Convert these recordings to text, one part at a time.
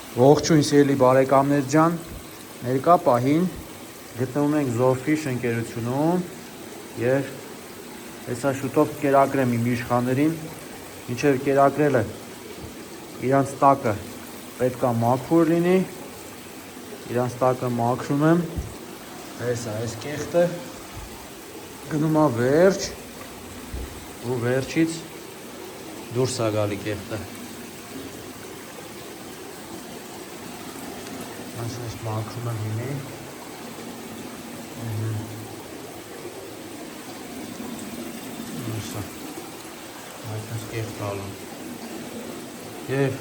Ողջույն սիրելի բարեկամներ ջան, ներկա պահին գտնվում ենք Zoofish ընկերությունում եւ հեսա շուտով կերակրեմ իմ իշխաներին, ինչեւ կերակրելը իրանց տակը պետքա մաքուր լինի, իրանց տակը մաքրում եմ, հեսա այս կեղտը գնում է վերջ ու վերջից դուրս է գալի կեղտը։ Այսպես մաքրում եմ հիմի։ Այսա։ Այսպես կեղտ ալում։ Եվ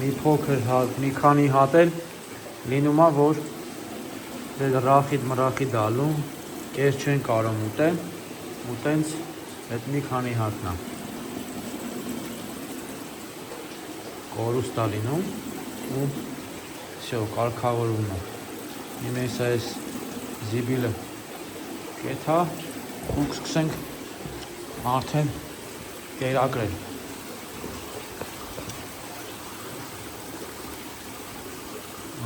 մի փոքր հատ, մի քանի հատ էլ լինում է, որ դե ռախիդ ալում, կես չեն կարող ուտել, ու տենց այդ մի քանի հատնա։ Կորուստ է լինում ու Всё, կարգավորվում է։ Իմ այս զիբիլը կեթա ու կսկսենք արդեն կերակրել։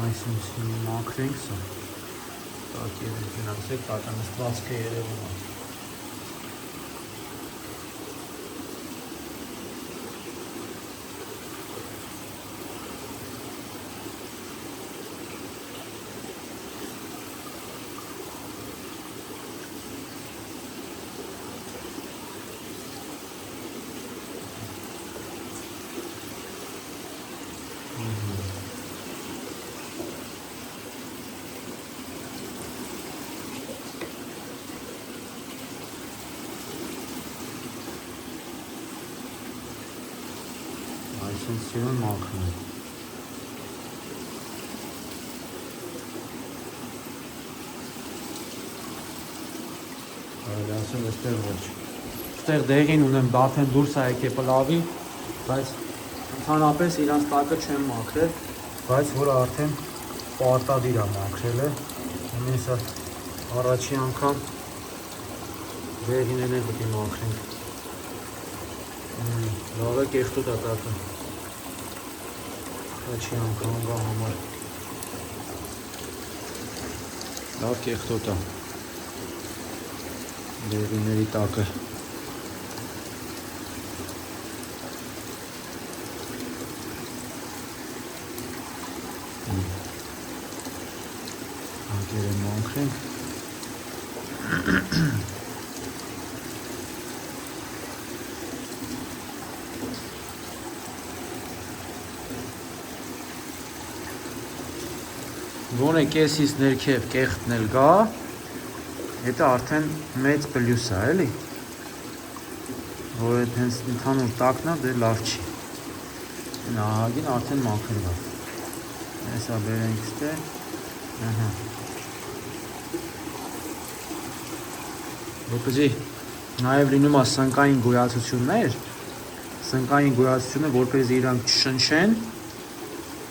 Այսինքն մաքրենք սա։ Так երևի տականստվածքը երևում է։ Այսինքն մաքրում եմ։ Այսինքն այստեղ ոչ։ Այստեղ դեղին ունեմ դաթեն դուրս է եկել պլավի, բայց ընդհանրապես իրանց տակը չեմ մաքրել, բայց որ արդեն պարտադիր է մաքրելը։ Հենց առաջի անգամ դեղինն է պետք է մաքրենք։ Լավ է կեղտոտ է տակը։ Առաջի անգամ գա համար։ Լավ կեղտոտ է։ Դեղինների տակը։ Անկերը մաքրենք։ Գոնե կեսից ներքև կեղտն էլ գա, հետո արդեն մեծ պլյուս է, էլի, որ այդ հենց ընդհանուր տակն է, դե լավ չի։ Նահագին արդեն մաքրվա։ Հեսա բերենք ստեղ, որպեսզի նաև լինում է սնկային գոյացություններ, սնկային գոյացությունը, որպեսզի իրանք չշնչեն,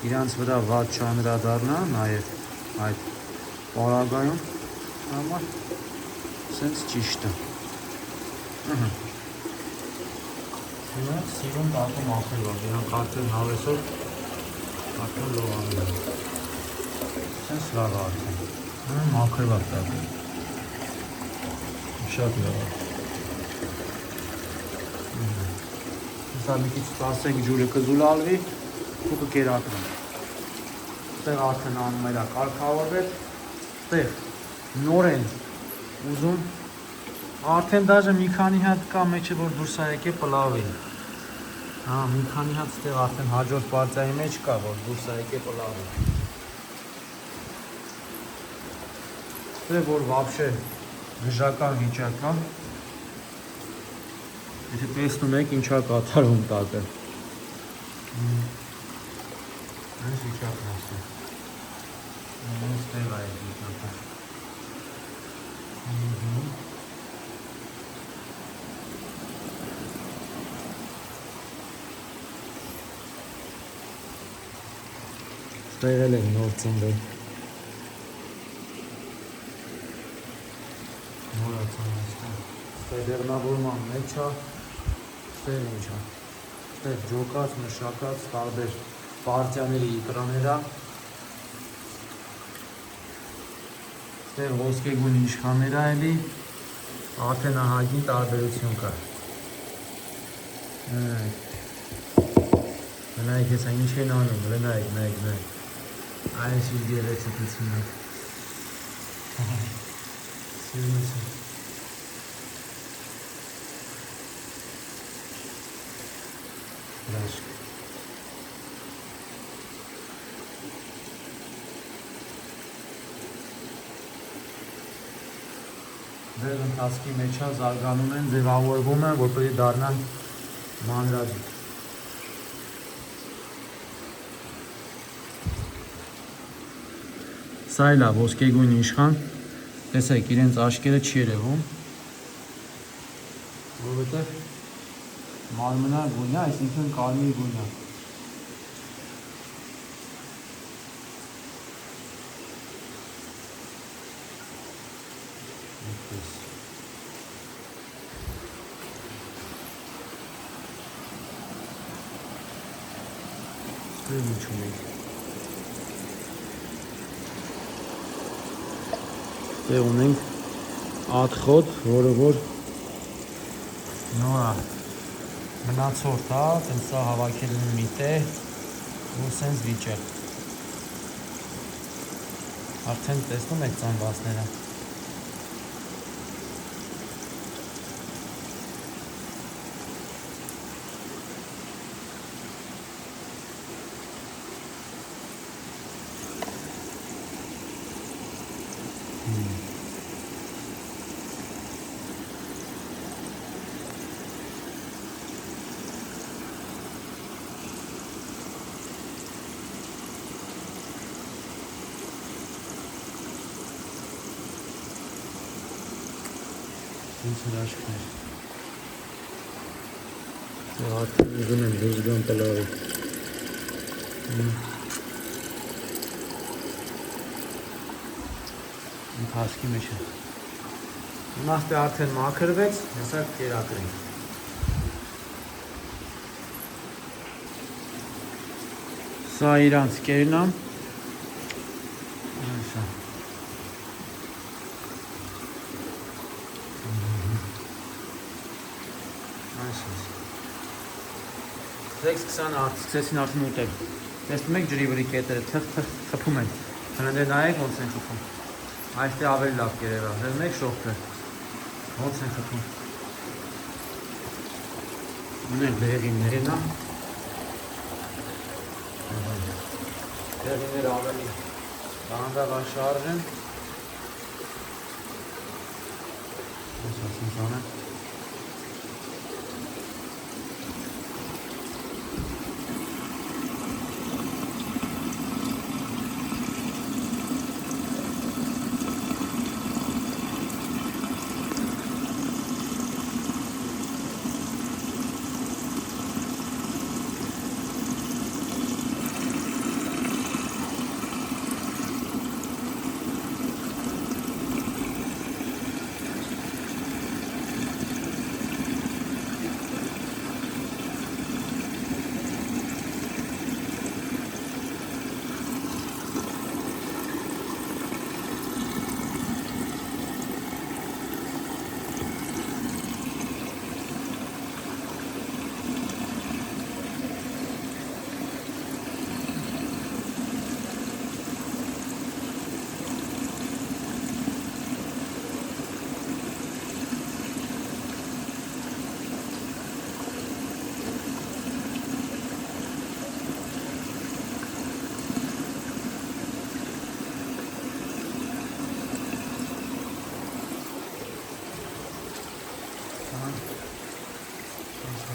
իրանց վրա վատ չանդրադառնա, նաև այդ պարագայում համար սենց ճիշտ է։ Իրանք սիրուն տակը մաքրվա, իրանք արդեն հավեսով արդեն լողանում են։ Սենց լավ արդեն, մաքրվա տակը։ Շատ լավ է։ Հեսա մի քիչ 10 ջուրը կզուլալվի, ու կկերակրում։ Ստեղ արդեն անում էրա կարգավորվեց, ստեղ նորեն ուզում, արդեն դաժը մի քանի հատ կա մեջը, որ դուրս է եկել պլավին։ Մի քանի հատ ստեղ արդեն հաջորդ պարտիայի մեջ կա, որ դուրս է եկել պլավին։ Ստեղ որ վաբշե գժական վիճակ կա, եթե տեսնում եք ինչա կատարում տակը։ Այս վիճակն է ստեղ։ Ստեղ է այս վիճակը։ Ստեղ էլ է նոր ծնվել։ Նորացան այստեղ։ Ստեղ դեղնավորման մեջ է, ստեղ ինչ է։ Ստեղ ջոկած, մշակած, տարբեր Պարտիաների իկրաներա։ Ստեղ ոսկեգույն իշխաներա էլի, արդեն ահագին տարբերություն կա։ Նայեք հեսա ինչ են անում, նայեք։ Այս իր գեղեցկությունը։ Սիրմություն։ Դաշկ։ Դեր ընթացքի մեջա զարգանում են, ձևավորվում են, որպեսզի դառնան մանրաջիք։ Սա էլ է ոսկեգույն իշխան, տեսեք իրենց աչքերը չի երևում, որովհետև մարմնա գույն է, այսինքն կարմիր գույն է։ Ստեղ ինչ ունենք։ Ստեղ ունենք ատխոտ, որը որ նորա մնացորդ է, տենց սա հավաքել են մի տեղ, ու սենց վիճը։ Արդեն տեսնում եք ծանվածները։ Ինչ հրաշքներ։ Արդեն ուզում եմ դուրս գամ պլավի։ Ընթացքի մեջ է։ Իմաստը արդեն մաքրվեց, հեսա կերակրենք։ Սա իրանց կերն է։ Սկսեցին արդեն ուտել։ Տեսնում եք ջրի վրի կետերը խփում են։ Հննդեր նայեք ոնց են խփում։ Այստեղ ավելի լավ կերևա։ Տեսնում եք շողքը։ Ոնց են խփում։ Ունենք դեղիններն է։ Դեղինները ավելի դանդաղաշարժ են։ Ոնց ասում զանը։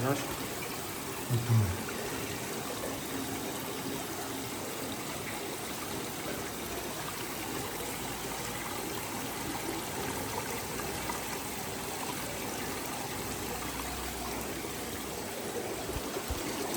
Հրաշք։